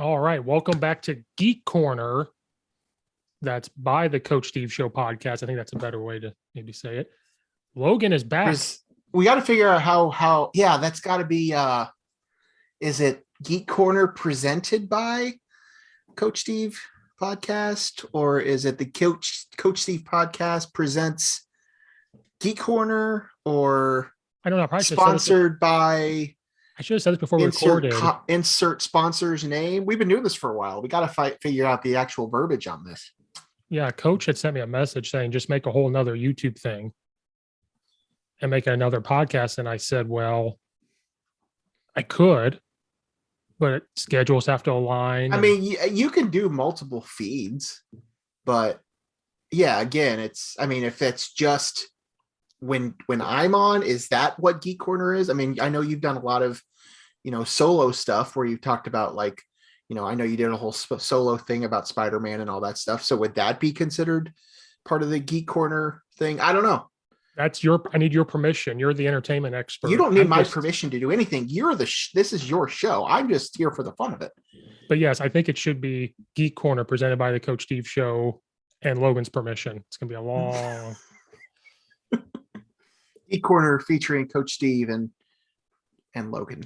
All right. Welcome back to Geek Corner. That's by the Coach Steve Show podcast. I think that's a better way to maybe say it. Logan is back. We got to figure out how that's got to be is it Geek Corner presented by Coach Steve podcast, or is it the Coach Steve podcast presents Geek Corner, or I don't know. I sponsored by I should have said this before we recorded. Insert sponsor's name. We've been doing this for a while. We got to figure out the actual verbiage on this. Yeah, Coach had sent me a message saying just make a whole nother YouTube thing and make another podcast. And I said, well, I could, but schedules have to align. I mean, you can do multiple feeds, but yeah, again, if it's just when I'm on, is that what Geek Corner is? I mean, I know you've done a lot of, solo stuff where you've talked about I know you did a whole solo thing about Spider-Man and all that stuff. So would that be considered part of the Geek Corner thing? I don't know. I need your permission. You're the entertainment expert. You don't need my permission to do anything. This is your show. I'm just here for the fun of it. But yes, I think it should be Geek Corner presented by the Coach Steve Show and Logan's permission. It's going to be a long Geek Corner featuring Coach Steve and Logan.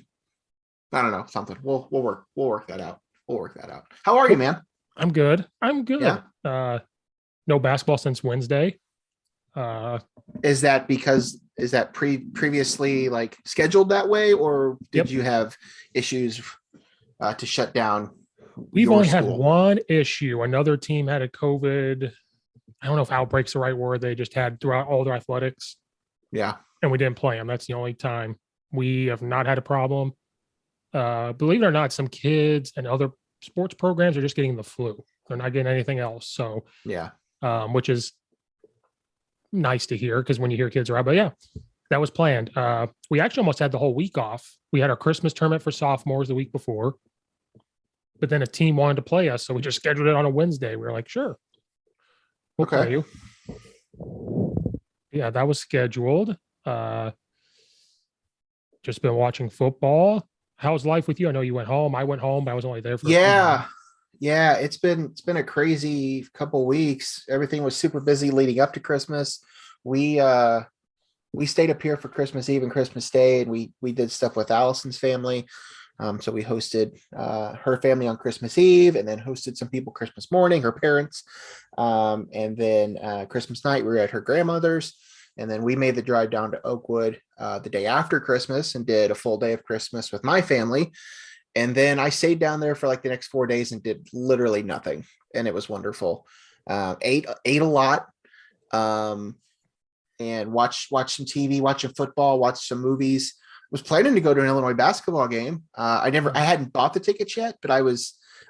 I don't know, something. We'll work that out. How are you, man? I'm good. Yeah. No basketball since Wednesday. Is that previously like scheduled that way, or did you have issues to shut down? We've only had one issue. Another team had a COVID. I don't know if outbreak's the right word. They just had throughout all their athletics. Yeah. And we didn't play them. That's the only time. We have not had a problem. Believe it or not, some kids and other sports programs are just getting the flu. They're not getting anything else. So yeah, which is nice to hear, because when you hear kids are out, but yeah, that was planned. We actually almost had the whole week off. We had our Christmas tournament for sophomores the week before, but then a team wanted to play us, so we just scheduled it on a Wednesday. We were like, sure, we'll play you. Yeah, that was scheduled. Just been watching football. How's life with you? I know you went home. I went home, but I was only there for yeah. It's been a crazy couple weeks. Everything was super busy leading up to Christmas. We stayed up here for Christmas Eve and Christmas Day, and we did stuff with Allison's family. So we hosted her family on Christmas Eve, and then hosted some people Christmas morning, her parents, and then Christmas night we were at her grandmother's. And then we made the drive down to Oakwood the day after Christmas and did a full day of Christmas with my family. And then I stayed down there for like the next 4 days and did literally nothing. And it was wonderful. Ate a lot, and watched some TV, watching football, watched some movies. Was planning to go to an Illinois basketball game. I hadn't bought the tickets yet, but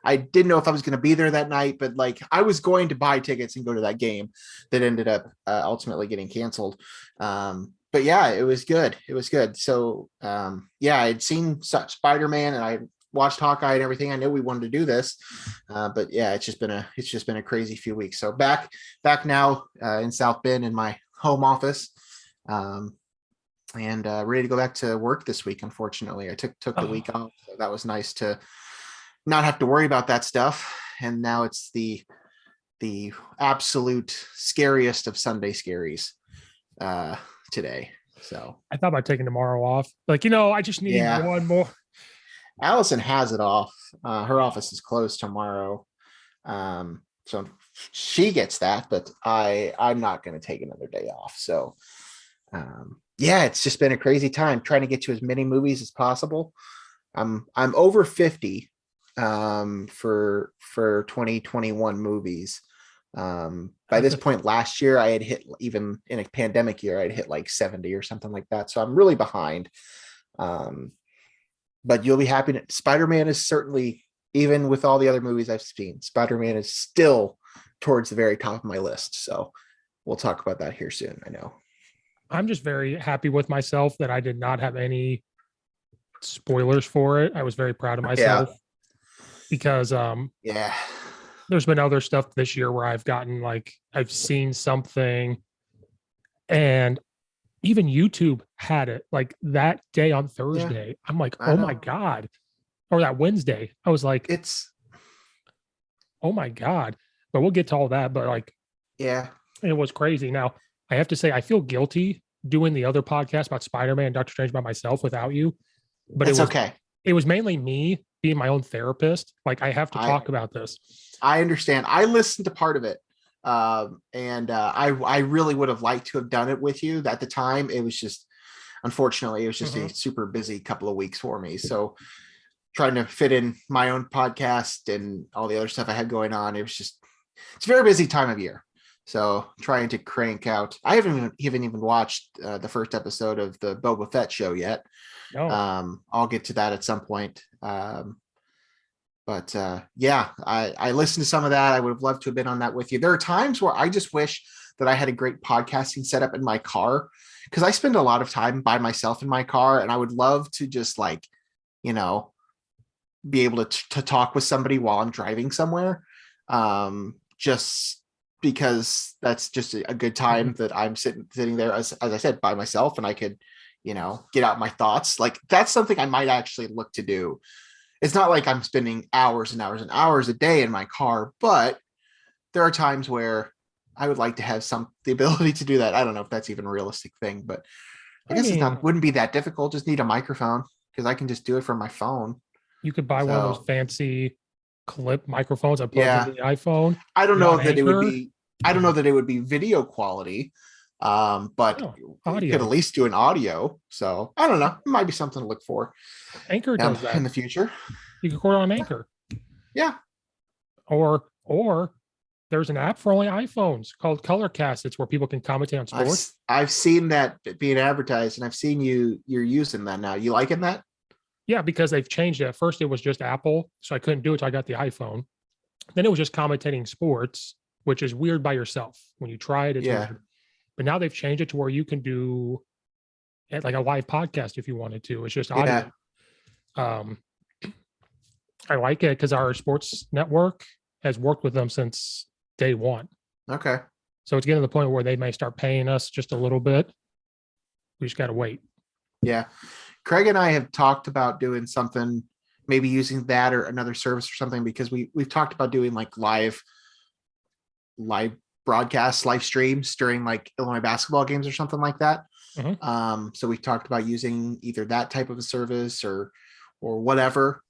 I didn't know if I was going to be there that night, but like I was going to buy tickets and go to that game that ended up ultimately getting canceled. But yeah, it was good. So I'd seen Spider-Man and I watched Hawkeye and everything. I knew we wanted to do this, but yeah, it's just been a crazy few weeks. So back now in South Bend in my home office, and ready to go back to work this week. Unfortunately, I took the week off. So that was nice to not have to worry about that stuff. And now it's the absolute scariest of Sunday scaries today. So I thought about taking tomorrow off. I just need one more. Allison has it off. Her office is closed tomorrow. So she gets that, but I'm not going to take another day off. So it's just been a crazy time trying to get to as many movies as possible. I'm over 50 for 2021 movies. By this point last year, I had hit, even in a pandemic year, I'd hit like 70 or something like that. So I'm really behind. But you'll be happy that Spider-Man is certainly, even with all the other movies I've seen, Spider-Man is still towards the very top of my list. So we'll talk about that here soon. I know. I'm just very happy with myself that I did not have any spoilers for it. I was very proud of myself because there's been other stuff this year where I've seen something, and even YouTube had it like that day on Thursday. I'm like, oh my God. Or that Wednesday. I was like, oh my God. But we'll get to all that. But like, Yeah. it was crazy. Now, I have to say, I feel guilty doing the other podcast about Spider-Man and Doctor Strange by myself without you. But It's okay. It was mainly me being my own therapist. Like, I have to talk about this. I understand. I listened to part of it. I really would have liked to have done it with you at the time. It was just, unfortunately, it was just a super busy couple of weeks for me. So trying to fit in my own podcast and all the other stuff I had going on, it's a very busy time of year. So trying to crank out. I haven't even watched the first episode of the Boba Fett show yet. No. I'll get to that at some point. I listened to some of that. I would have loved to have been on that with you. There are times where I just wish that I had a great podcasting setup in my car, because I spend a lot of time by myself in my car, and I would love to just be able to talk with somebody while I'm driving somewhere. Just because that's just a good time that I'm sitting there, as I said, by myself, and I could, get out my thoughts. Like, that's something I might actually look to do. It's not like I'm spending hours and hours and hours a day in my car, but there are times where I would like to have the ability to do that. I don't know if that's even a realistic thing, but I guess wouldn't be that difficult. Just need a microphone, because I can just do it from my phone. You could buy one of those fancy clip microphones that plug into the iPhone. I don't know that it would be. I don't know that it would be video quality, but you could at least do an audio. So I don't know. It might be something to look for. Anchor does that in the future. You can record on Anchor. Yeah. Or there's an app for only iPhones called Colorcast. It's where people can commentate on sports. I've seen that being advertised, and I've seen you're using that now. You liking that? Yeah, because they've changed it. At first, it was just Apple, so I couldn't do it until I got the iPhone. Then it was just commentating sports, which is weird by yourself. When you try it, it's weird. But now they've changed it to where you can do like a live podcast if you wanted to. It's just audio. Yeah. I like it because our sports network has worked with them since day one. Okay. So it's getting to the point where they may start paying us just a little bit. We just got to wait. Yeah. Craig and I have talked about doing something, maybe using that or another service or something, because we've talked about doing like live broadcasts, live streams during like Illinois basketball games or something like that. So we've talked about using either that type of a service or whatever.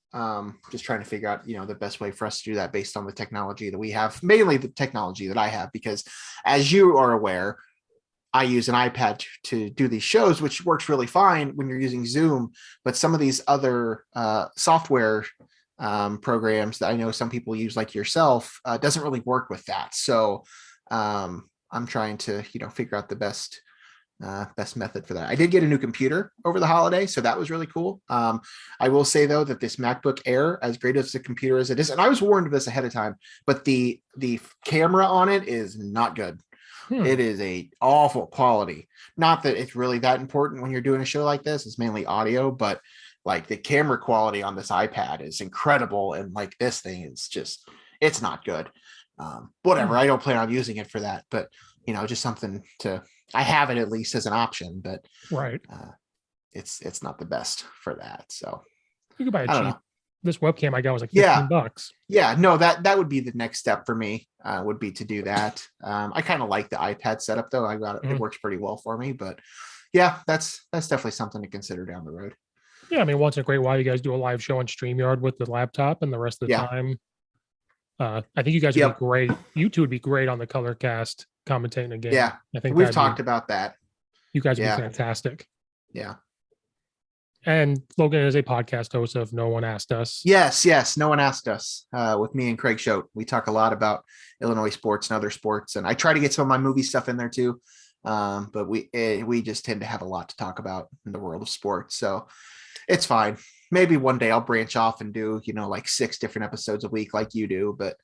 Just trying to figure out, the best way for us to do that based on the technology that we have, mainly the technology that I have, because as you are aware, I use an iPad to do these shows, which works really fine when you're using Zoom, but some of these other software programs that I know some people use, like yourself, doesn't really work with that. So I'm trying to, figure out the best method for that. I did get a new computer over the holiday, so that was really cool. I will say though that this MacBook Air, as great as the computer as it is, and I was warned of this ahead of time, but the camera on it is not good. It is a awful quality. Not that it's really that important when you're doing a show like this. It's mainly audio, but like the camera quality on this iPad is incredible, and like this thing is just, it's not good. Whatever. I don't plan on using it for that, but just something I have it at least as an option, but right. It's not the best for that. So you could buy a cheap. This webcam I got was like $15. Yeah, no, that would be the next step for me, would be to do that. I kind of like the iPad setup though. I got it. It works pretty well for me, but yeah, that's definitely something to consider down the road. Yeah. I mean, once in a great while, you guys do a live show on StreamYard with the laptop, and the rest of the time, I think you guys would be great. You two would be great on the Colorcast commentating a game. Yeah. I think we've talked about that. You guys would be fantastic. Yeah. And Logan is a podcast host of No One Asked Us. Yes. No One Asked Us, with me and Craig Schote. We talk a lot about Illinois sports and other sports, and I try to get some of my movie stuff in there too. But we just tend to have a lot to talk about in the world of sports, so it's fine. Maybe one day I'll branch off and do, like 6 different episodes a week like you do, but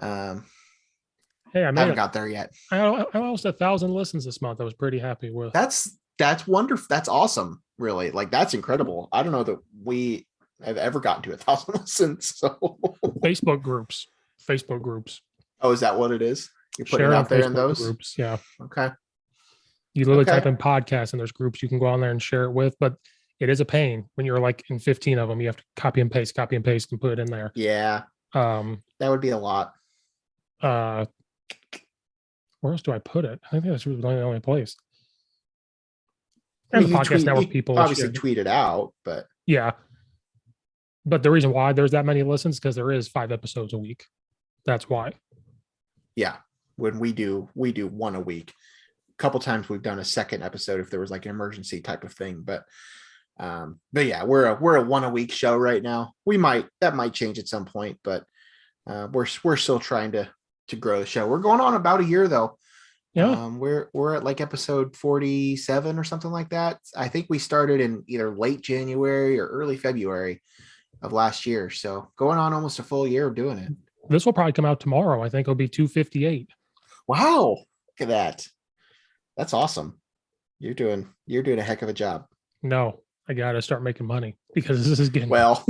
hey, I haven't got there yet. I almost 1,000 listens this month. I was pretty happy with. That's wonderful. That's awesome. Really, like that's incredible. I don't know that we have ever gotten to 1,000 listens. So Facebook groups. Oh, is that what it is? You're putting it out there in those groups? Yeah. Okay. You literally type in podcast, and there's groups you can go on there and share it with, but it is a pain when you're like in 15 of them. You have to copy and paste, and put it in there. Yeah. That would be a lot. where else do I put it? I think that's really the only place. And the podcast network people obviously tweet it out, but yeah. But the reason why there's that many listens because there is 5 episodes a week. That's why. Yeah, when we do one a week. A couple times we've done a second episode if there was like an emergency type of thing, but yeah, we're a one a week show right now. That might change at some point, but we're still trying to grow the show. We're going on about a year though. Yeah. We're at like episode 47 or something like that. I think we started in either late January or early February of last year. So going on almost a full year of doing it. This will probably come out tomorrow. I think it'll be 258. Wow. Look at that. That's awesome. You're doing a heck of a job. No, I got to start making money because this is getting well.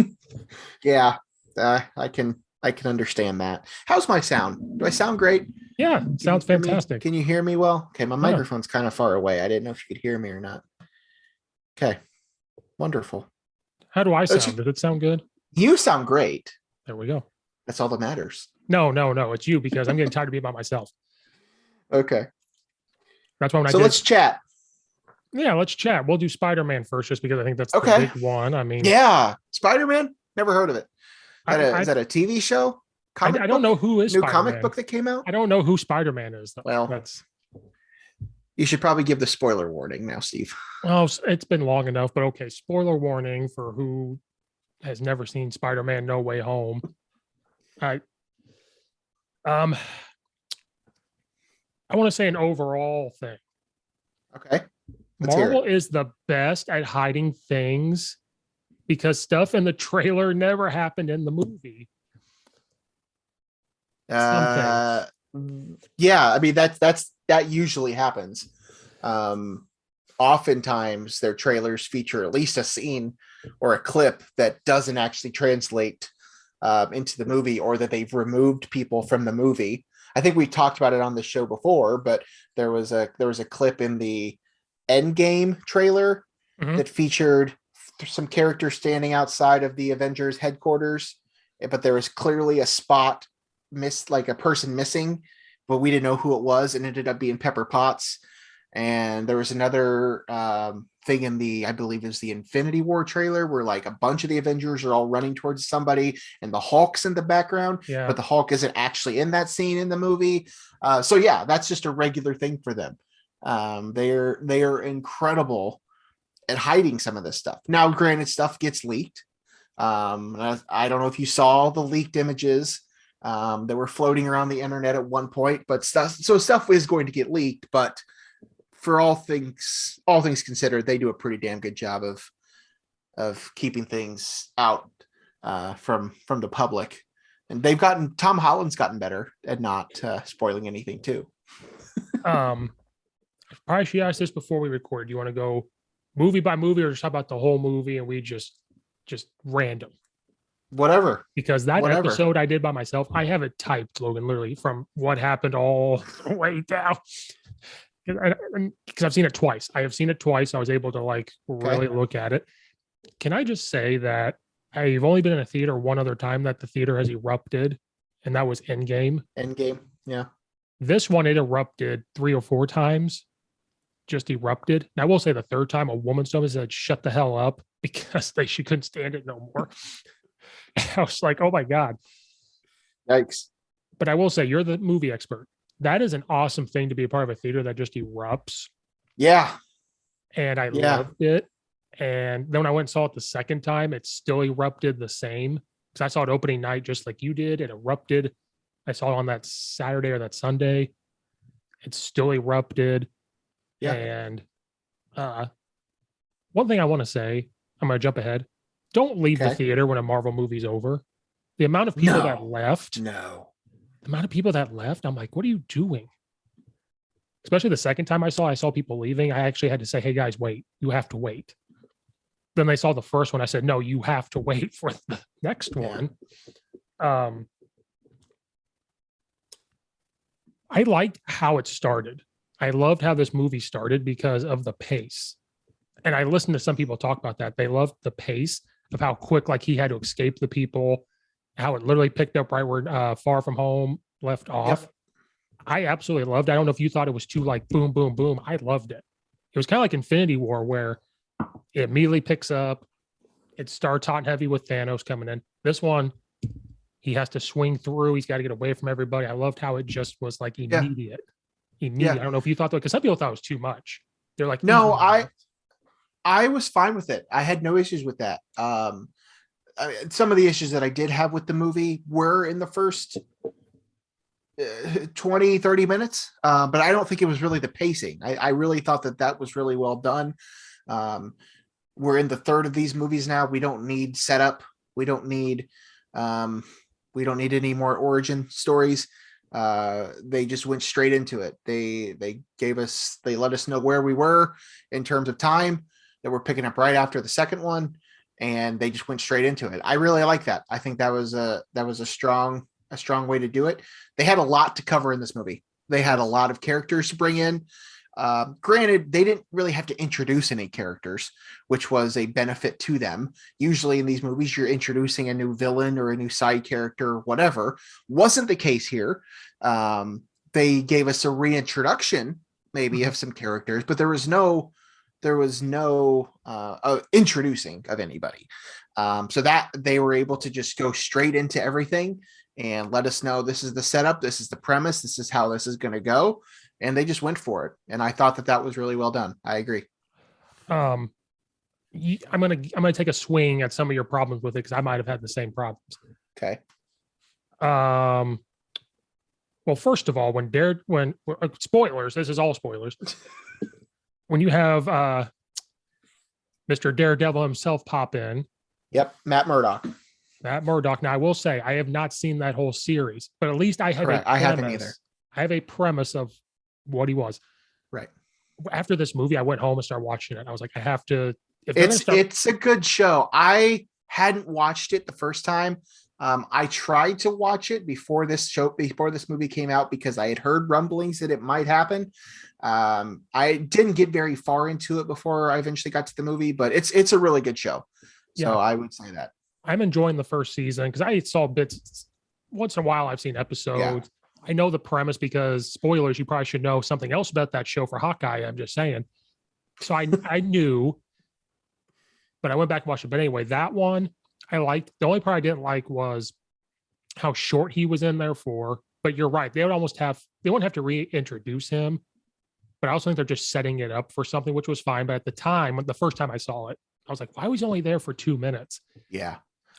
Yeah, I can understand that. How's my sound? Do I sound great? Yeah, sounds fantastic. Can you hear me well? Okay, my microphone's kind of far away. I didn't know if you could hear me or not. Okay, wonderful. How do I sound? Does it sound good? You sound great. There we go. That's all that matters. No, it's you because I'm getting tired of being by myself. Okay. That's why let's chat. Yeah, let's chat. We'll do Spider-Man first just because I think that's the big one. I mean, yeah, Spider-Man? Never heard of it. Is that a TV show? I don't know who is new Spider-Man. Comic book that came out. I don't know who Spider-Man is though. Well, you should probably give the spoiler warning now, Steve. Oh, it's been long enough, but okay. Spoiler warning for who has never seen Spider-Man No Way Home. I want to say an overall thing. Okay. Marvel is the best at hiding things because stuff in the trailer never happened in the movie. Yeah, I mean that usually happens. Oftentimes their trailers feature at least a scene or a clip that doesn't actually translate into the movie, or that they've removed people from the movie. I think we talked about it on the show before, but there was a clip in the Endgame trailer that featured some characters standing outside of the Avengers headquarters, but there was clearly a spot like a person missing, but we didn't know who it was, and it ended up being Pepper Potts. And there was another thing in I believe it was the Infinity War trailer where like a bunch of the Avengers are all running towards somebody and the Hulk's in the background, but the Hulk isn't actually in that scene in the movie. So yeah, that's just a regular thing for them. They are incredible at hiding some of this stuff. Now, granted, stuff gets leaked. I don't know if you saw the leaked images that were floating around the internet at one point, but stuff is going to get leaked. But for all things considered, they do a pretty damn good job of keeping things out from the public. And Tom Holland's gotten better at not spoiling anything too. Probably she asked this before we record. Do you want to go movie by movie or just talk about the whole movie and we just random? Whatever. Because that episode I did by myself, I have it typed, Logan, literally from what happened all the way down. Because I've seen it twice. I have seen it twice. I was able to really look at it. Can I just say that I've only been in a theater one other time that the theater has erupted, and that was Endgame. Endgame, yeah. This one, it erupted 3 or 4 times. Just erupted. And I will say the third time, a woman said, "Shut the hell up," because she couldn't stand it no more. I was like, oh my God. Yikes. But I will say, you're the movie expert. That is an awesome thing to be a part of a theater that just erupts. Yeah. And I loved it. And then when I went and saw it the second time, it still erupted the same. Because I saw it opening night just like you did. It erupted. I saw it on that Saturday or that Sunday. It still erupted. Yeah. And one thing I want to say, I'm going to jump ahead. Don't leave the theater when a Marvel movie's over. The amount of people that left. No. The amount of people that left, I'm like, what are you doing? Especially the second time I saw people leaving. I actually had to say, hey guys, wait, you have to wait. Then they saw the first one. I said, no, you have to wait for the next one. I liked how it started. I loved how this movie started because of the pace. And I listened to some people talk about that. They loved the pace of how quick, he had to escape the people, how it literally picked up right where Far From Home left off. I absolutely loved it. I don't know if you thought it was too like boom, boom, boom. I loved it. It was kind of like Infinity War where it immediately picks up. It starts hot and heavy with Thanos coming in. This one, he has to swing through. He's got to get away from everybody. I loved how it just was like immediate. I don't know if you thought that, because some people thought it was too much. They're like, no, I was fine with it. I had no issues with that. Some of the issues that I did have with the movie were in the first 20, 30 minutes. But I don't think it was really the pacing. I really thought that was really well done. We're in the third of these movies now. We don't need setup. We don't need any more origin stories. They just went straight into it. They let us know where we were in terms of time, that we're picking up right after the second one, and they just went straight into it. I really like that. I think that was a strong way to do it. They had a lot to cover in this movie. They had a lot of characters to bring in. Granted, they didn't really have to introduce any characters, which was a benefit to them. Usually in these movies, you're introducing a new villain or a new side character, whatever. Wasn't the case here. They gave us a reintroduction, maybe, of some characters, but there was no introducing of anybody. So that they were able to just go straight into everything and let us know this is the setup, this is the premise, this is how this is going to go. And they just went for it. And I thought that was really well done. I agree. I'm gonna take a swing at some of your problems with it, because I might have had the same problems. Okay. Well, first of all, when spoilers, this is all spoilers. When you have Mr. Daredevil himself pop in. Yep, Matt Murdock. Now, I will say I have not seen that whole series, but at least I have I haven't either. I have a premise of what he was. Right. After this movie, I went home and started watching it. I was like, I have to. It's a good show. I hadn't watched it the first time. I tried to watch it before this movie came out, because I had heard rumblings that it might happen. I didn't get very far into it before I eventually got to the movie, but it's a really good show. So I would say that I'm enjoying the first season, because I saw bits once in a while. I've seen episodes. Yeah. I know the premise, because spoilers, you probably should know something else about that show for Hawkeye. I'm just saying. So I knew, but I went back and watched it. But anyway, that one I liked. The only part I didn't like was how short he was in there for. But you're right. They wouldn't have to reintroduce him. But I also think they're just setting it up for something, which was fine. But at the time, the first time I saw it, I was like, why was he only there for 2 minutes? Yeah.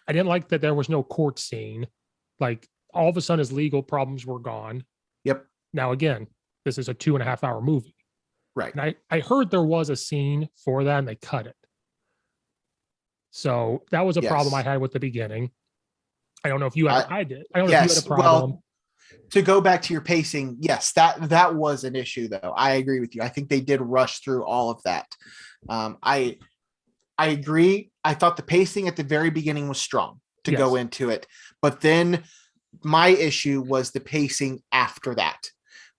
I didn't like that there was no court scene. Like, all of a sudden his legal problems were gone. Yep. Now, again, this is a 2.5 hour movie. Right. And I heard there was a scene for that and they cut it. So that was a problem I had with the beginning. I don't know if you had, I did. I don't know if you had a problem. Well, to go back to your pacing, yes, that was an issue though. I agree with you. I think they did rush through all of that. I agree. I thought the pacing at the very beginning was strong to go into it, but then my issue was the pacing after that,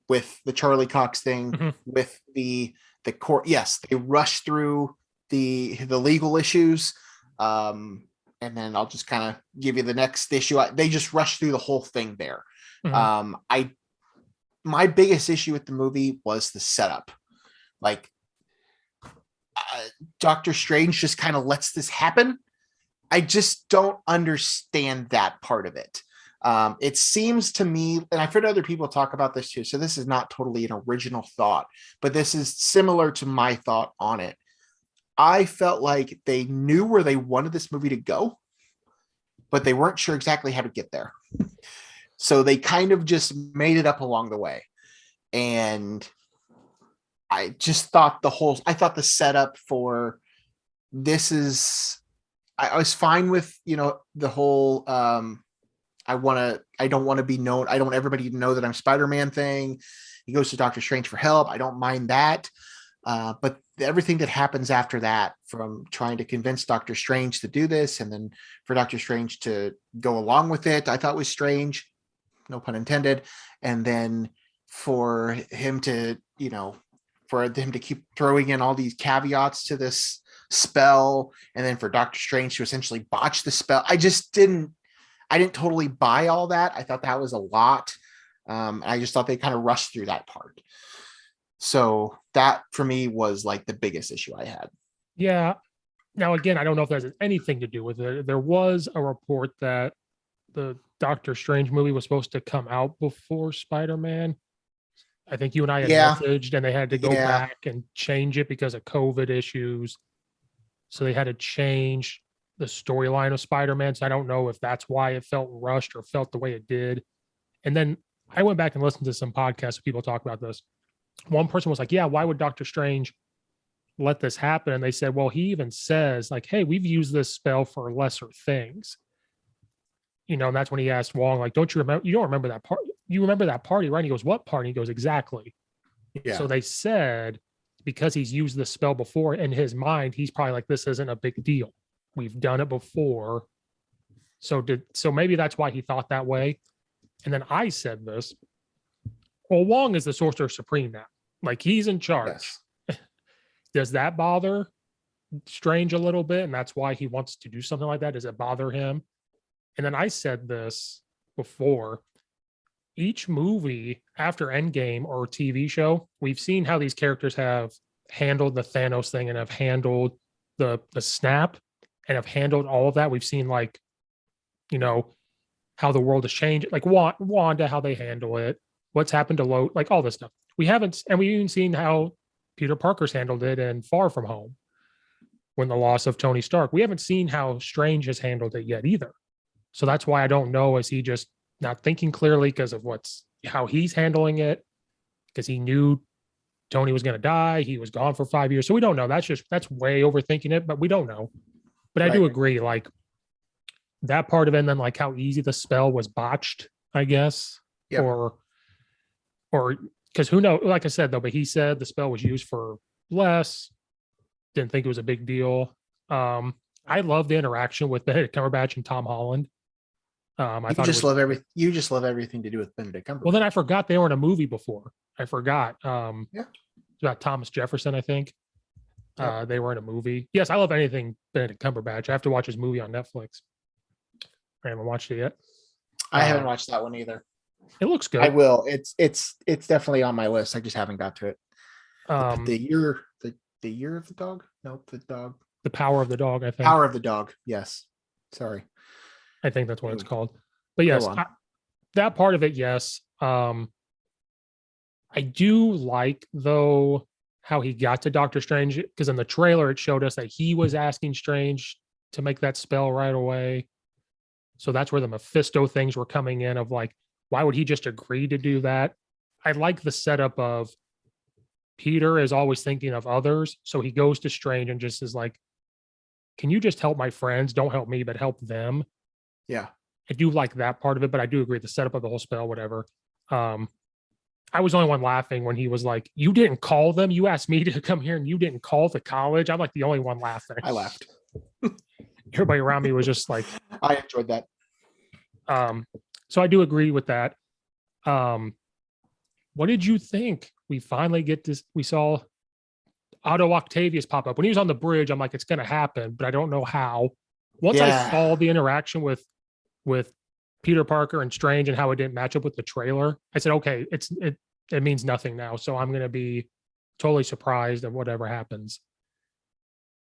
with the Charlie Cox thing, with the court. Yes, they rushed through the legal issues. And then I'll just kind of give you the next issue. They just rushed through the whole thing there. My biggest issue with the movie was the setup. Like, Doctor Strange just kind of lets this happen. I just don't understand that part of it. It seems to me, and I've heard other people talk about this too, so this is not totally an original thought, but this is similar to my thought on it. I felt like they knew where they wanted this movie to go, but they weren't sure exactly how to get there. So they kind of just made it up along the way. And I just thought the setup for this is, I was fine with, the whole, I don't want to be known. I don't want everybody to know that I'm Spider-Man thing. He goes to Doctor Strange for help. I don't mind that. But everything that happens after that, from trying to convince Doctor Strange to do this, and then for Doctor Strange to go along with it, I thought was strange, no pun intended. And then for him to, keep throwing in all these caveats to this spell, and then for Doctor Strange to essentially botch the spell. I didn't totally buy all that. I thought that was a lot. I just thought they kind of rushed through that part. So that for me was like the biggest issue I had. Yeah. Now, again, I don't know if that has anything to do with it. There was a report that the Doctor Strange movie was supposed to come out before Spider-Man. I think you and I had messaged, and they had to go back and change it because of COVID issues. So they had to change the storyline of Spider-Man. So I don't know if that's why it felt rushed or felt the way it did. And then I went back and listened to some podcasts where people talk about this. One person was like, yeah, why would Doctor Strange let this happen? And they said, well, he even says like, hey, we've used this spell for lesser things. And that's when he asked Wong, like, don't you don't remember that part? You remember that party, right? And he goes, what party? He goes, exactly. Yeah. So they said, because he's used the spell before, in his mind, he's probably like, this isn't a big deal. We've done it before. So maybe that's why he thought that way. And then I said this. Well, Wong is the Sorcerer Supreme now. Like, he's in charge. Yes. Does that bother Strange a little bit? And that's why he wants to do something like that? Does it bother him? And then I said this before. Each movie after Endgame or TV show, we've seen how these characters have handled the Thanos thing and have handled the snap and have handled all of that. We've seen like, how the world has changed, like Wanda, how they handle it, what's happened to Loki, like all this stuff. We haven't, and we've even seen how Peter Parker's handled it in Far From Home when the loss of Tony Stark. We haven't seen how Strange has handled it yet either. So that's why I don't know, is he just not thinking clearly because of how he's handling it? Because he knew Tony was going to die. He was gone for 5 years. So we don't know. That's way overthinking it, but we don't know. But I do agree, like that part of it, and then like how easy the spell was botched, I guess. Yep. Or because who knows, like I said, though, but he said the spell was used for less. Didn't think it was a big deal. I love the interaction with Benedict Cumberbatch and Tom Holland. I thought you just love everything to do with Benedict Cumberbatch. Well, then I forgot they were in a movie before. I forgot. It's about Thomas Jefferson, I think. Yep. They were in a movie. Yes, I love anything Benedict Cumberbatch. I have to watch his movie on Netflix. I haven't watched it yet. I haven't watched that one either. It looks good. I will. It's definitely on my list. I just haven't got to it. The year of the dog? Nope, the dog. The Power of the Dog, I think. Power of the Dog. Yes. Sorry. I think that's what it's called. But yes, that part of it, yes. I do like, though, how he got to Doctor Strange, because in the trailer it showed us that he was asking Strange to make that spell right away. So that's where the Mephisto things were coming in of like, why would he just agree to do that? I like the setup of Peter is always thinking of others. So he goes to Strange and just is like, can you just help my friends? Don't help me, but help them. Yeah. I do like that part of it, but I do agree the setup of the whole spell, whatever. I was the only one laughing when he was like, you didn't call them. You asked me to come here and you didn't call the college. I'm like the only one laughing. I laughed. Everybody around me was just like, I enjoyed that. So I do agree with that. What did you think? We finally get this. We saw Otto Octavius pop up when he was on the bridge. I'm like, it's going to happen, but I don't know how. Once I saw the interaction with Peter Parker and Strange and how it didn't match up with the trailer, I said, okay, it means nothing now. So I'm going to be totally surprised at whatever happens.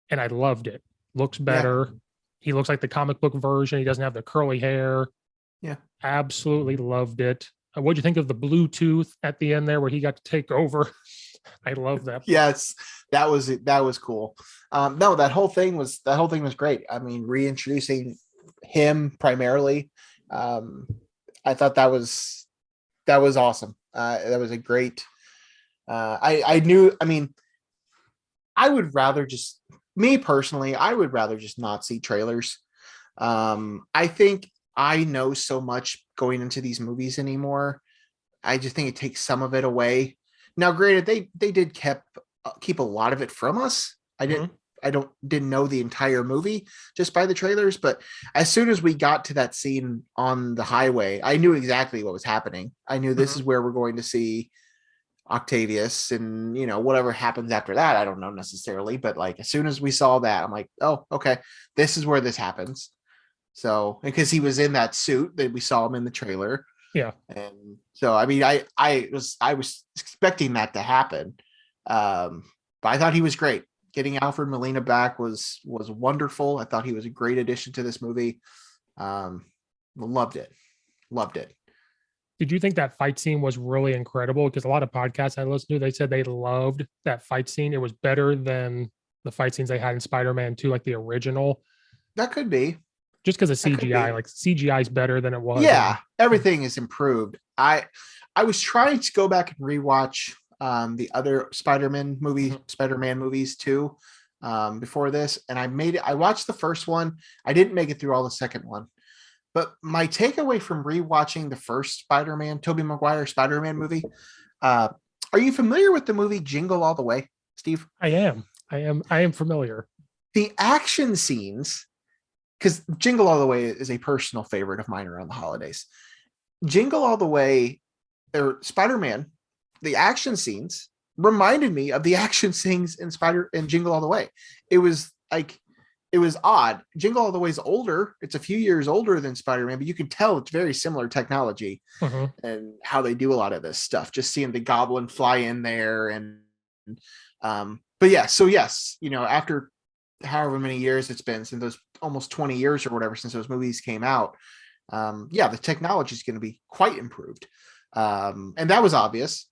And I loved it. Looks better. Yeah. He looks like the comic book version. He doesn't have the curly hair. Yeah. Absolutely loved it. What'd you think of the Bluetooth at the end there where he got to take over? I love that. Yes, that was cool. No, that whole thing was great. I mean, reintroducing him primarily. I thought that was awesome. That was a great. I would rather just, me personally, I would rather just not see trailers. I think I know so much going into these movies anymore. I just think it takes some of it away. Now, granted, they did keep a lot of it from us. I didn't know the entire movie just by the trailers, but as soon as we got to that scene on the highway, I knew exactly what was happening. I knew this is where we're going to see Octavius, and whatever happens after that, I don't know necessarily, but like as soon as we saw that, I'm like, oh, okay, this is where this happens. So because he was in that suit that we saw him in the trailer, Yeah. And so, I mean, I was expecting that to happen. But I thought he was great. Getting Alfred Molina back was wonderful. I thought he was a great addition to this movie. Loved it. Loved it. Did you think that fight scene was really incredible? Because a lot of podcasts I listened to, they said they loved that fight scene. It was better than the fight scenes they had in Spider-Man 2, like the original. That could be. Just because of CGI, like CGI is better than it was. Yeah, everything is improved. I was trying to go back and rewatch the other Spider-Man movies too, before this, and I watched the first one. I didn't make it through all the second one, but my takeaway from rewatching the first Spider-Man, Tobey Maguire Spider-Man movie, are you familiar with the movie Jingle All the Way, Steve? I am familiar. The action scenes, because Jingle All the Way is a personal favorite of mine around the holidays. Jingle All the Way, or Spider-Man, the action scenes reminded me of the action scenes in Jingle All the Way. It was odd. Jingle All the Way is older. It's a few years older than Spider-Man, but you can tell it's very similar technology and how they do a lot of this stuff. Just seeing the goblin fly in there but yeah, so yes, after however many years it's been since those almost 20 years or whatever since those movies came out, the technology is going to be quite improved, and that was obvious.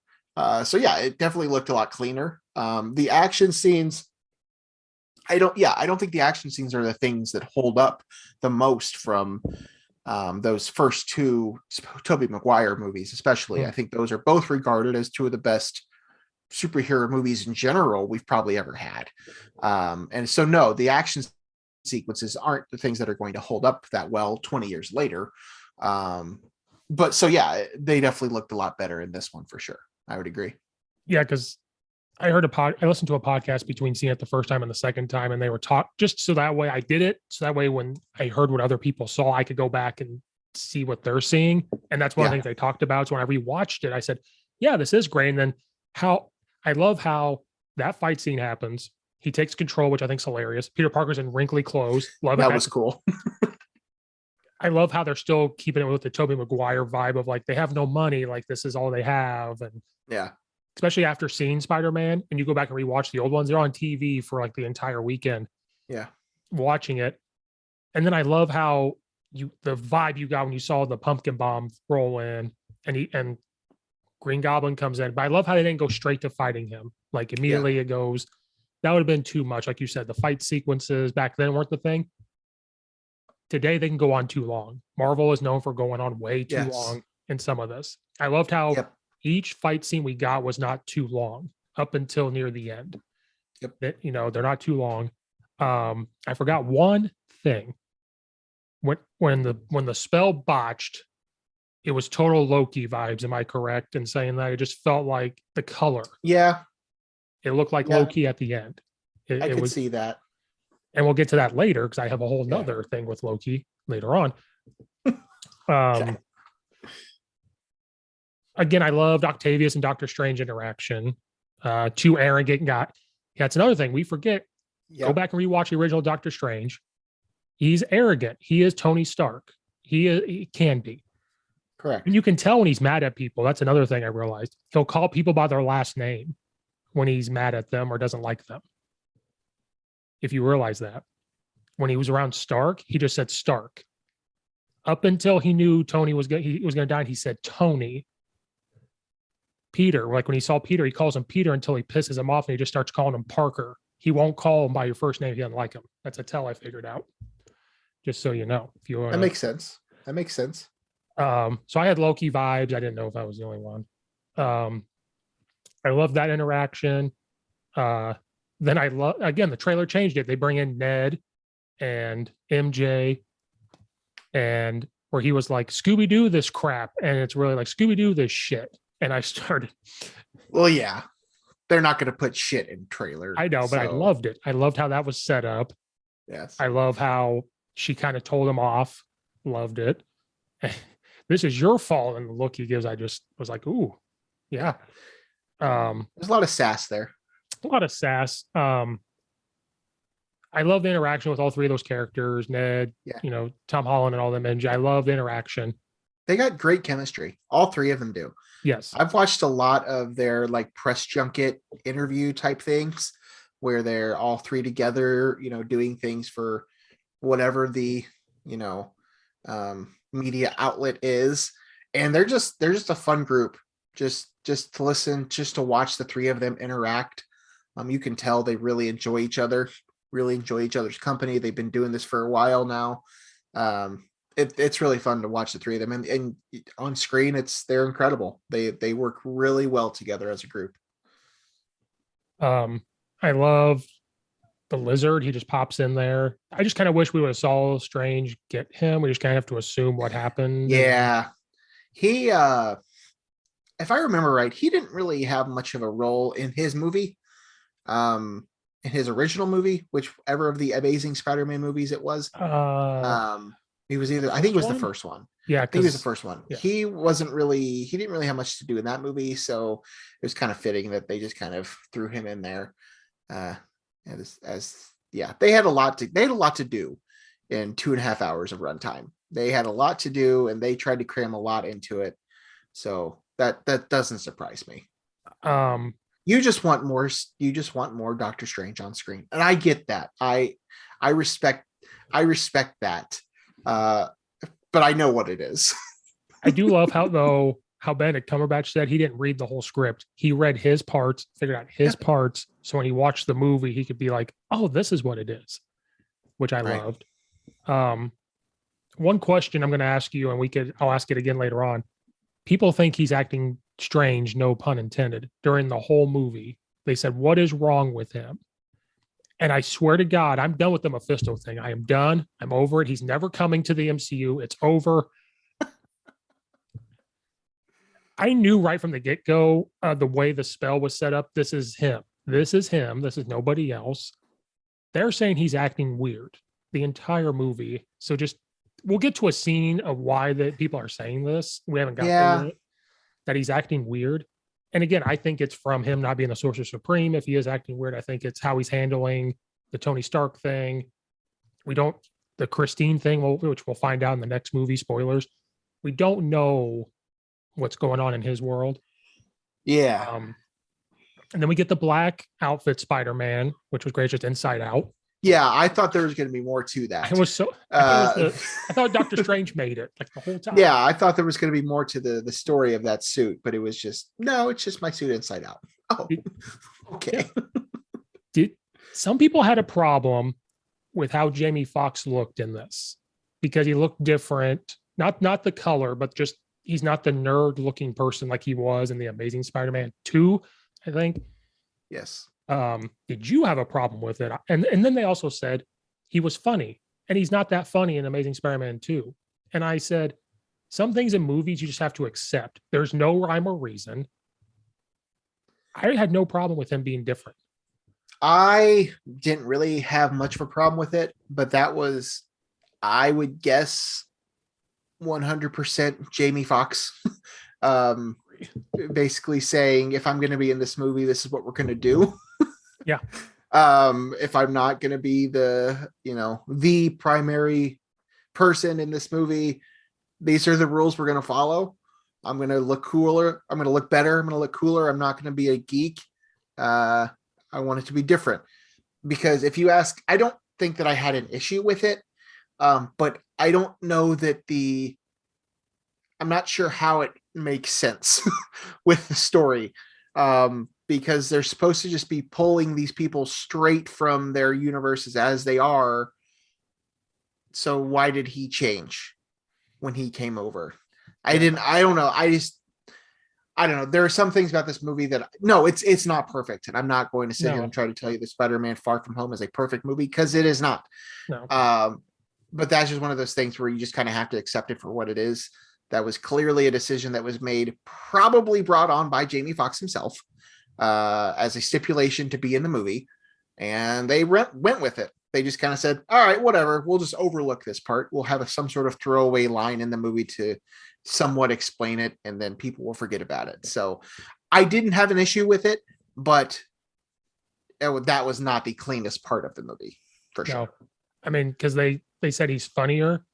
So yeah, it definitely looked a lot cleaner. The action scenes, I don't think the action scenes are the things that hold up the most from those first two Tobey Maguire movies, especially. I think those are both regarded as two of the best superhero movies in general we've probably ever had. And so no, the action sequences aren't the things that are going to hold up that well 20 years later. But so yeah, they definitely looked a lot better in this one for sure. I would agree. Yeah, because I listened to a podcast between seeing it the first time and the second time, and they were just so that way I did it. So that way when I heard what other people saw, I could go back and see what they're seeing. And that's one of the things they talked about. So when I rewatched it, I said, yeah, this is great. And then I love how that fight scene happens. He takes control, which I think is hilarious. Peter Parker's in wrinkly clothes. Love it. That was cool. I love how they're still keeping it with the Tobey Maguire vibe of like, they have no money. Like this is all they have. And yeah, especially after seeing Spider-Man and you go back and rewatch the old ones, they're on TV for like the entire weekend. Yeah. Watching it. And then I love how the vibe you got when you saw the pumpkin bomb roll in and Green Goblin comes in, but I love how they didn't go straight to fighting him. Like immediately it goes, that would have been too much. Like you said, the fight sequences back then weren't the thing. Today they can go on too long. Marvel is known for going on way too long in some of this. I loved how each fight scene we got was not too long up until near the end. That, they're not too long. I forgot one thing. When the spell botched, it was total Loki vibes. Am I correct in saying that? It just felt like the color. Yeah. It looked like Loki at the end. I could see that. And we'll get to that later because I have a whole nother thing with Loki later on. Again, I loved Octavius and Doctor Strange interaction. Too arrogant got. That's another thing we forget. Go back and rewatch the original Doctor Strange. He's arrogant. He is Tony Stark. He can be. Correct. And you can tell when he's mad at people. That's another thing I realized. He'll call people by their last name when he's mad at them or doesn't like them. If you realize that. When he was around Stark, he just said Stark. Up until he knew Tony was going to die, he said Tony. Peter, like when he saw Peter, he calls him Peter until he pisses him off and he just starts calling him Parker. He won't call him by your first name if he doesn't like him. That's a tell I figured out. Just so you know. If you That makes sense. So I had Loki vibes. I didn't know if I was the only one. I love that interaction. Then I love, again, the trailer changed it. They bring in Ned and MJ and where he was like, Scooby-Doo this crap. And it's really like, Scooby-Doo this shit. And I started. Well, yeah, they're not going to put shit in trailer. I know, but I loved it. I loved how that was set up. Yes. I love how she kind of told him off. Loved it. This is your fault. And the look he gives, I just was like, ooh, yeah. There's a lot of sass there. A lot of sass. I love the interaction with all three of those characters, Ned, Tom Holland and all them. And I love the interaction. They got great chemistry. All three of them do. Yes. I've watched a lot of their like press junket interview type things where they're all three together, doing things for whatever the, media outlet is. And they're just a fun group. Just to listen, just to watch the three of them interact. You can tell they really enjoy each other, really enjoy each other's company. They've been doing this for a while now. It's really fun to watch the three of them, and on screen, they're incredible. They work really well together as a group. I love the lizard. He just pops in there. I just kind of wish we would have saw Strange get him. We just kind of have to assume what happened. Yeah, he if I remember right, he didn't really have much of a role in his movie. In his original movie, whichever of the Amazing Spider-Man movies it was. He was I think it was the first one. Yeah, I think it was the first one. Yeah. He didn't really have much to do in that movie, so it was kind of fitting that they just kind of threw him in there. They had a lot to do in 2.5 hours of runtime. They had a lot to do, and they tried to cram a lot into it. So that doesn't surprise me. You just want more Doctor Strange on screen. And I get that. I respect that. But I know what it is. I do love how Benedict Cumberbatch said he didn't read the whole script. He read his parts, figured out his parts. So when he watched the movie, he could be like, oh, this is what it is, which I loved. One question I'm going to ask you, and I'll ask it again later on. People think he's acting strange, no pun intended, during the whole movie. They said, what is wrong with him? And I swear to God, I'm done with the Mephisto thing. I am done. I'm over it. He's never coming to the MCU. It's over. I knew right from the get-go, the way the spell was set up, this is him. This is him. This is nobody else. They're saying he's acting weird the entire movie. So we'll get to a scene of why the people are saying this. We haven't got there yet. That he's acting weird. And again, I think it's from him not being the Sorcerer Supreme. If he is acting weird, I think it's how he's handling the Tony Stark thing. The Christine thing, which we'll find out in the next movie, spoilers. We don't know what's going on in his world. Yeah. And then we get the black outfit Spider-Man, which was great, just inside out. Yeah, I thought there was going to be more to that. I thought Doctor Strange made it like the whole time. Yeah, I thought there was going to be more to the story of that suit, but it was just, no, it's just my suit inside out. Oh, okay. Some people had a problem with how Jamie Foxx looked in this because he looked different, not the color, but just he's not the nerd looking person like he was in the Amazing Spider-Man 2, I think. Yes. Did you have a problem with it? And then they also said he was funny, and he's not that funny in Amazing Spider-Man 2. And I said, some things in movies you just have to accept. There's no rhyme or reason. I had no problem with him being different. I didn't really have much of a problem with it, but that was, I would guess, 100% Jamie Foxx. Basically saying, if I'm going to be in this movie, this is what we're going to do. Yeah. If I'm not going to be the primary person in this movie, these are the rules we're going to follow. I'm going to look cooler. I'm going to look better. I'm going to look cooler. I'm not going to be a geek. I want it to be different, because if you ask, I don't think that I had an issue with it. But I don't know that I'm not sure how it makes sense with the story. Because they're supposed to just be pulling these people straight from their universes as they are. So why did he change when he came over? I don't know. I don't know. There are some things about this movie that, no, it's not perfect. And I'm not going to sit here and try to tell you that Spider-Man Far From Home is a perfect movie, because it is not. No. But that's just one of those things where you just kind of have to accept it for what it is. That was clearly a decision that was made, probably brought on by Jamie Foxx himself, as a stipulation to be in the movie, and they went with it. They just kind of said, all right, whatever, we'll just overlook this part. We'll have some sort of throwaway line in the movie to somewhat explain it, and then people will forget about it. So I didn't have an issue with it, but that was not the cleanest part of the movie, for sure. I mean, because they said he's funnier.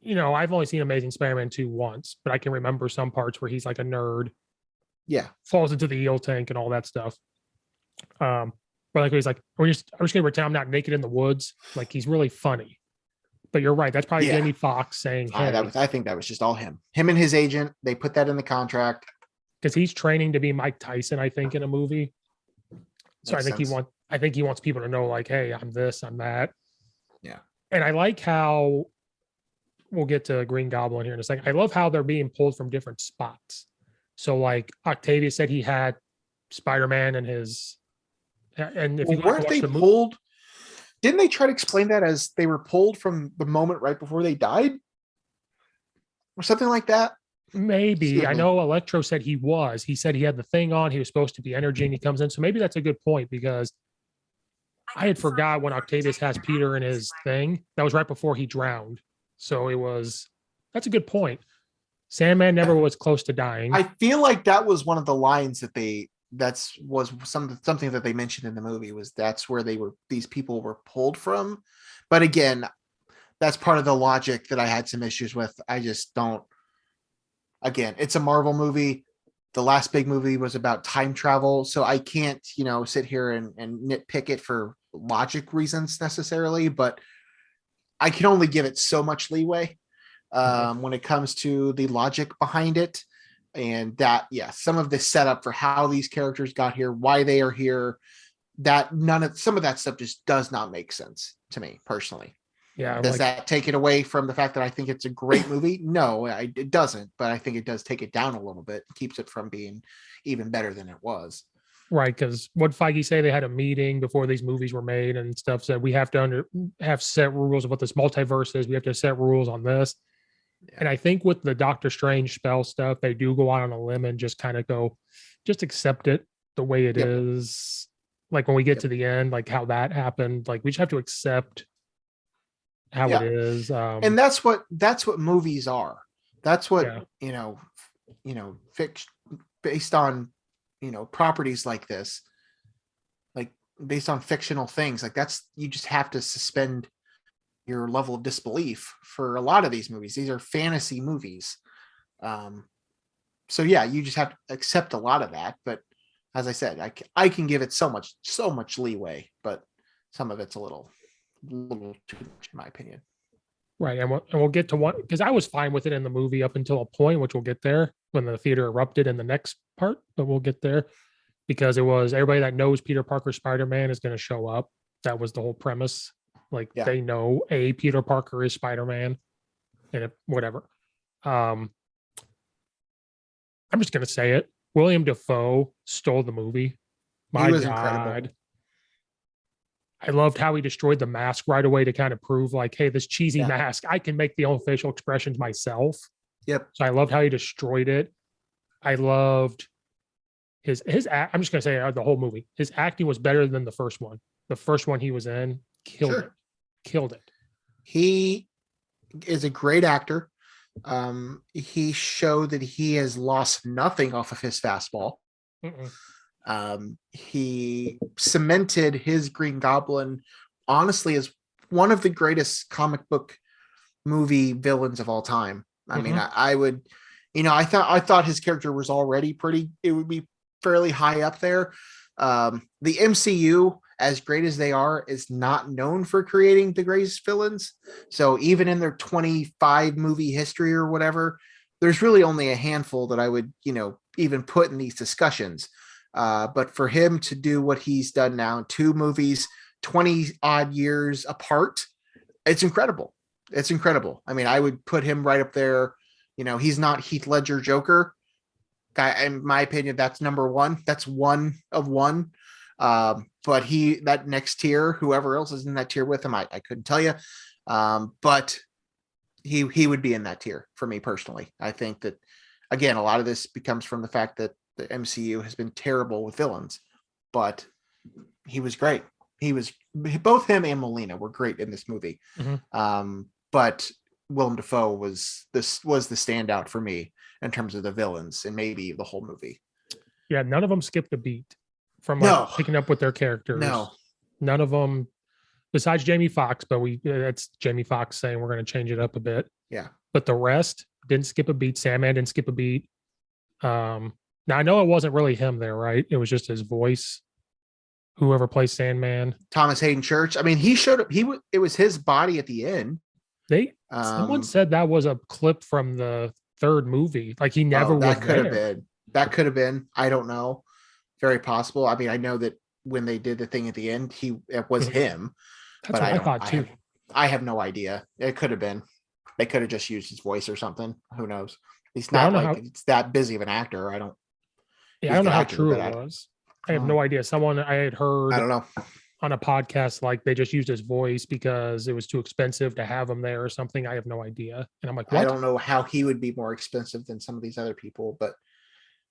I've only seen Amazing Spider-Man 2 once, but I can remember some parts where he's like a nerd, Yeah. falls into the eel tank and all that stuff. But like he's like, I'm just gonna pretend I'm not naked in the woods. Like he's really funny. But you're right. That's probably Yeah. Jamie Foxx saying, "Hey," I think that was just all him and his agent. They put that in the contract because he's training to be Mike Tyson, I think, in a movie. So Makes sense. I think he wants people to know, like, hey, I'm this, I'm that. Yeah. And I like how we'll get to Green Goblin here in a second. I love how they're being pulled from different spots. So like Octavius said he had Spider-Man and his and if you weren't they pulled? Didn't they try to explain that as they were pulled from the moment right before they died? Or something like that? Maybe. I know Electro said he was. He said he had the thing on. He was supposed to be energy and he comes in. So maybe that's a good point because I had forgot when Octavius has Peter in his thing. That was right before he drowned. So that's a good point. Sandman never was close to dying. I feel like that was one of the lines that was something that they mentioned in the movie was that's where these people were pulled from. But again, that's part of the logic that I had some issues with. I just don't. Again, it's a Marvel movie. The last big movie was about time travel. So I can't, sit here and nitpick it for logic reasons necessarily, but I can only give it so much leeway when it comes to the logic behind it. And that, some of the setup for how these characters got here, why they are here, some of that stuff just does not make sense to me personally. Yeah. Does that take it away from the fact that I think it's a great movie? No, it doesn't. But I think it does take it down a little bit, keeps it from being even better than it was. Right, because what Feige say, they had a meeting before these movies were made and stuff, said we have to have set rules of what this multiverse is. We have to set rules on this. Yeah. And I think with the Doctor Strange spell stuff, they do go out on a limb and just kind of go, just accept it the way it is. Like when we get to the end, like how that happened, like we just have to accept how it is. And that's what movies are. That's what, fiction based on, properties like this, like based on fictional things, like you just have to suspend your level of disbelief for a lot of these movies. These are fantasy movies. So you just have to accept a lot of that. But as I said, I can give it so much leeway, but some of it's a little too much in my opinion. Right. And we'll get to one, because I was fine with it in the movie up until a point, which we'll get there when the theater erupted in the next part, but we'll get there because it was everybody that knows Peter Parker Spider-Man is going to show up. That was the whole premise. Like they know Peter Parker is Spider-Man and whatever. I'm just going to say it. William Dafoe stole the movie. He was incredible. I loved how he destroyed the mask right away to kind of prove like, hey, this cheesy mask, I can make the own facial expressions myself. Yep. So I loved how he destroyed it. I loved his I'm just going to say the whole movie. His acting was better than the first one. The first one he was in killed it. He is a great actor. He showed that he has lost nothing off of his fastball. He cemented his Green Goblin honestly as one of the greatest comic book movie villains of all time. I mean, I would, I thought his character was already it would be fairly high up there. The MCU, as great as they are, is not known for creating the greatest villains. So even in their 25 movie history or whatever, there's really only a handful that I would, even put in these discussions. But for him to do what he's done now, 2 movies, 20 odd years apart, it's incredible. It's incredible. I mean, I would put him right up there. He's not Heath Ledger Joker. In my opinion, that's number 1. That's one of one. But that next tier, whoever else is in that tier with him, I couldn't tell you. But he would be in that tier for me personally. I think that, again, a lot of this becomes from the fact that the MCU has been terrible with villains, but he was great. Both him and Molina were great in this movie. But Willem Dafoe was the standout for me in terms of the villains and maybe the whole movie. Yeah, none of them skipped a beat from picking up with their characters. No, none of them, besides Jamie Foxx. But that's Jamie Foxx saying we're going to change it up a bit. Yeah. But the rest didn't skip a beat. Sandman didn't skip a beat. Now I know it wasn't really him there, right? It was just his voice. Whoever plays Sandman, Thomas Hayden Church. I mean, he showed up. It was his body at the end. Someone said that was a clip from the third movie. Like he never was there. That could have been. I don't know. Very possible. I mean, I know that when they did the thing at the end, it was him. That's what I thought too. I have no idea. It could have been. They could have just used his voice or something. Who knows? He's not it's that busy of an actor. I don't know how true it was. I have no idea. Someone I had heard. I don't know. On a podcast, like they just used his voice because it was too expensive to have him there or something. I have no idea. And I'm like, what? I don't know how he would be more expensive than some of these other people, but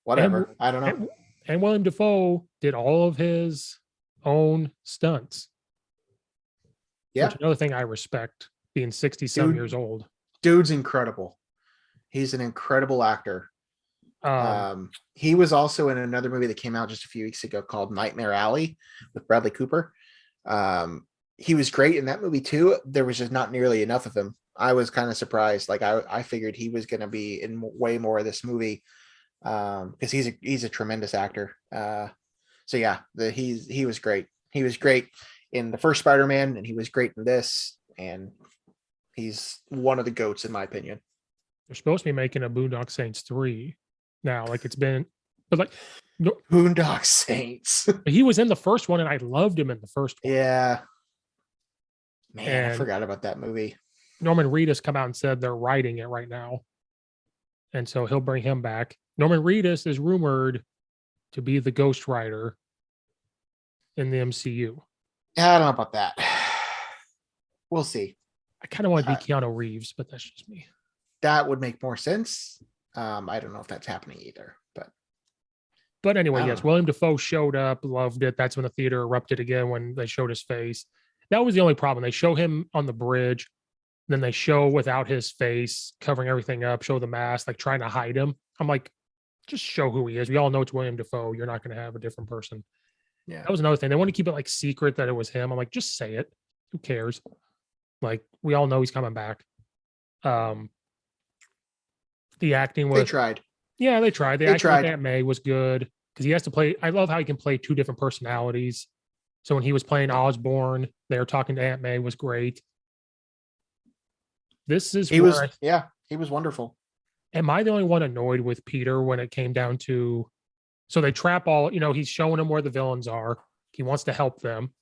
whatever. I don't know. And William Dafoe did all of his own stunts. Yeah. Which another thing I respect, being 60-some years old. Dude's incredible. He's an incredible actor. He was also in another movie that came out just a few weeks ago called Nightmare Alley with Bradley Cooper. He was great in that movie too. There was just not nearly enough of him. I was kind of surprised. Like I figured he was going to be in way more of this movie because he's a tremendous actor. So yeah, he was great. He was great in the first Spider-Man, and he was great in this. And he's one of the GOATs in my opinion. They're supposed to be making a Boondock Saints 3 now. Like it's been, but like no, Boondock Saints. He was in the first one, and I loved him in the first one. Yeah. Man, I forgot about that movie. Norman Reedus come out and said they're writing it right now. And so he'll bring him back. Norman Reedus is rumored to be the Ghost Rider in the MCU. I don't know about that. We'll see. I kind of want to be Keanu Reeves, but that's just me. That would make more sense. I don't know if that's happening either, but anyway, yes, William Dafoe showed up, loved it. That's when the theater erupted again when they showed his face. That was the only problem. They show him on the bridge, then they show without his face, covering everything up, show the mask, like trying to hide him. I'm like, just show who he is. We all know it's William Dafoe. You're not going to have a different person. Yeah, that was another thing. They want to keep it like secret that it was him. I'm like, just say it. Who cares? Like, we all know he's coming back. The acting was. They tried. Yeah, they tried. The acting with Aunt May was good because he has to play. I love how he can play two different personalities. So when he was playing Osborn, they were talking to Aunt May was great. This is he was wonderful. Am I the only one annoyed with Peter when it came down to? So they trap all. He's showing them where the villains are. He wants to help them.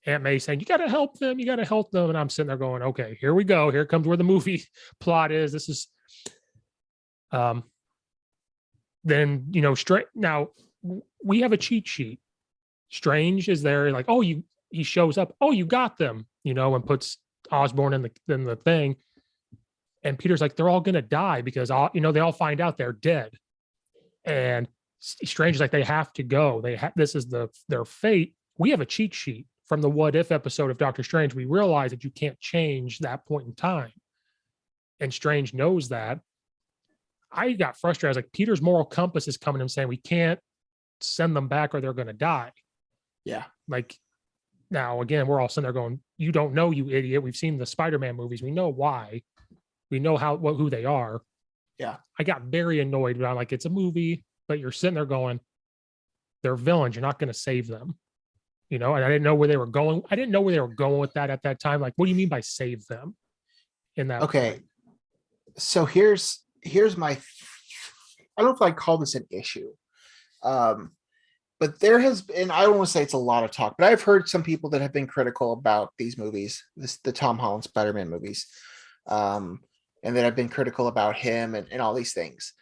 Aunt May saying, "You got to help them. You got to help them." And I'm sitting there going, "Okay, here we go. Here comes where the movie plot is. This is." Then straight now we have a cheat sheet. Strange is there, like, he shows up, you got them, and puts Osborn in the thing, and Peter's like, they're all gonna die because they all find out they're dead, and Strange is like, they have to go. This is their fate. We have a cheat sheet from the What If episode of Doctor Strange. We realize that you can't change that point in time, and Strange knows that. I got frustrated. I was like, Peter's moral compass is coming and saying we can't send them back or they're going to die. Yeah. Like, now, again, we're all sitting there going, you don't know, you idiot. We've seen the Spider-Man movies. We know why. We know who they are. Yeah. I got very annoyed, but I'm like, it's a movie, but you're sitting there going, they're villains. You're not going to save them. And I didn't know where they were going. I didn't know where they were going with that at that time. Like, what do you mean by save them in that? Okay. Point? So here's my, I don't know if I call this an issue. But there has been, I don't want to say it's a lot of talk, but I've heard some people that have been critical about these movies, the Tom Holland Spider-Man movies, and that have been critical about him and all these things.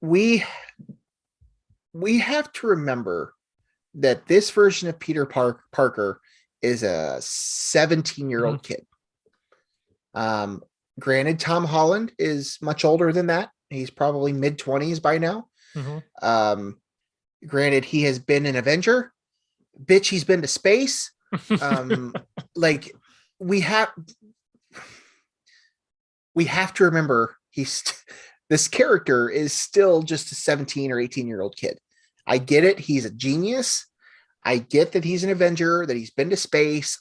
We have to remember that this version of Peter Parker is a 17-year-old kid. Granted, Tom Holland is much older than that. He's probably mid-20s by now. Mm-hmm. Granted, he has been an Avenger. Bitch, he's been to space. Like, we have to remember this character is still just a 17 or 18-year-old kid. I get it. He's a genius. I get that he's an Avenger, that he's been to space.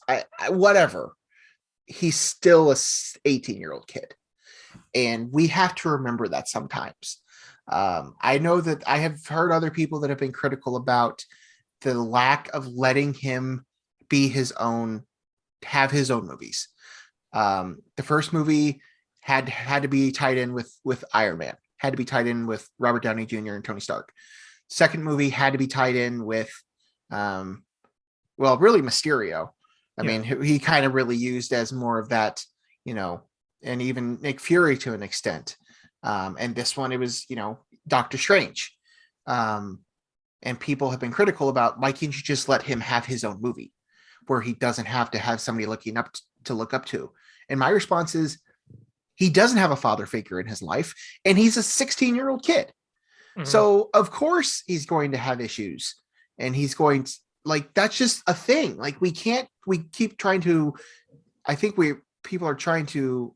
Whatever. he's still a 18-year-old kid. And we have to remember that sometimes. I know that I have heard other people that have been critical about the lack of letting him be his own, have his own movies. The first movie had to be tied in with Iron Man, had to be tied in with Robert Downey Jr. and Tony Stark. Second movie had to be tied in with, really Mysterio. I mean, he kind of really used as more of that, and even Nick Fury to an extent. And this one, it was, Doctor Strange. And people have been critical about, why can't you just let him have his own movie where he doesn't have to have somebody looking up to look up to? And my response is, he doesn't have a father figure in his life, and he's a 16-year-old kid. Mm-hmm. So of course he's going to have issues, and he's going to, that's just a thing. We keep trying to, I think people are trying to,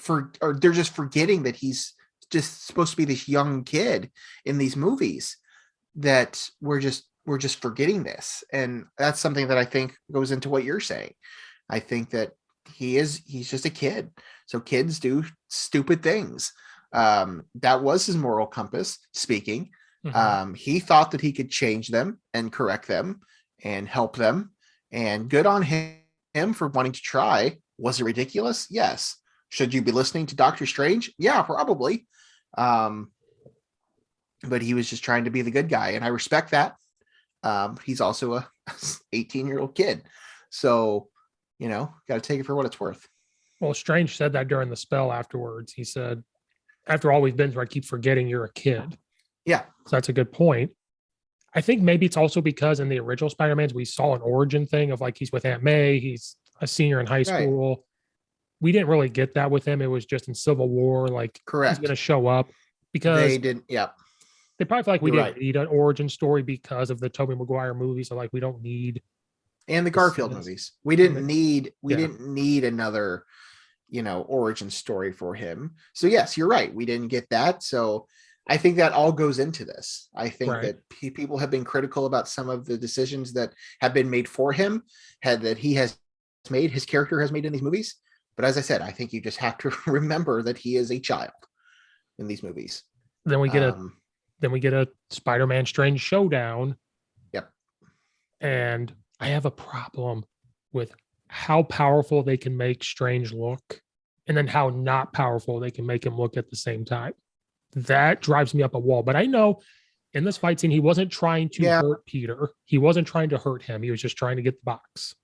or they're just forgetting that he's just supposed to be this young kid in these movies, that we're just forgetting this. And that's something that I think goes into what you're saying. I think that he's just a kid. So kids do stupid things. That was his moral compass speaking. Mm-hmm. He thought that he could change them and correct them and help them, and good on him for wanting to try. Was it ridiculous? Yes. Should you be listening to Doctor Strange? Yeah, probably. But he was just trying to be the good guy, and I respect that. He's also a 18-year-old kid. So, got to take it for what it's worth. Well, Strange said that during the spell afterwards. He said, after all we've been through, I keep forgetting you're a kid. Yeah. So that's a good point. I think maybe it's also because in the original Spider-Mans, we saw an origin thing of he's with Aunt May. He's a senior in high school. Right. We didn't really get that with him. It was just in Civil War, correct, he's going to show up, because they didn't. Yeah. They probably feel like we didn't need an origin story because of the Tobey Maguire movies. So we don't need, and the Garfield movies. We didn't need another, origin story for him. So yes, you're right. We didn't get that. So I think that all goes into this. I think that people have been critical about some of the decisions that have been made for him, that he has made, his character has made in these movies. But as I said, I think you just have to remember that he is a child in these movies. Then we get a Spider-Man Strange showdown. Yep. And I have a problem with how powerful they can make Strange look, and then how not powerful they can make him look at the same time. That drives me up a wall. But I know in this fight scene, he wasn't trying to hurt Peter. He wasn't trying to hurt him. He was just trying to get the box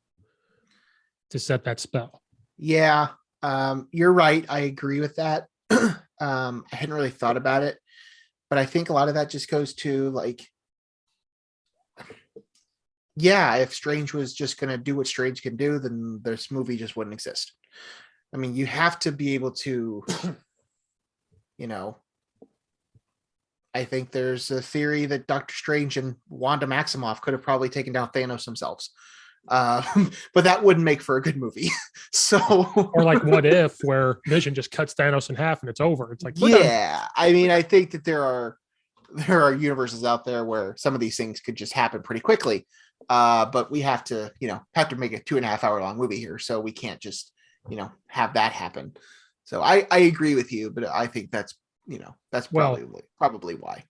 to set that spell. Yeah. You're right. I agree with that. I hadn't really thought about it, but I think a lot of that just goes to if Strange was just going to do what Strange can do, then this movie just wouldn't exist. I mean, you have to be able to, I think there's a theory that Doctor Strange and Wanda Maximoff could have probably taken down Thanos themselves. But that wouldn't make for a good movie. So, or What If, where Vision just cuts Thanos in half and it's over. It's done. I mean, I think that there are universes out there where some of these things could just happen pretty quickly. But we have to make a 2.5 hour long movie here, so we can't just have that happen. So I agree with you, but I think that's probably why.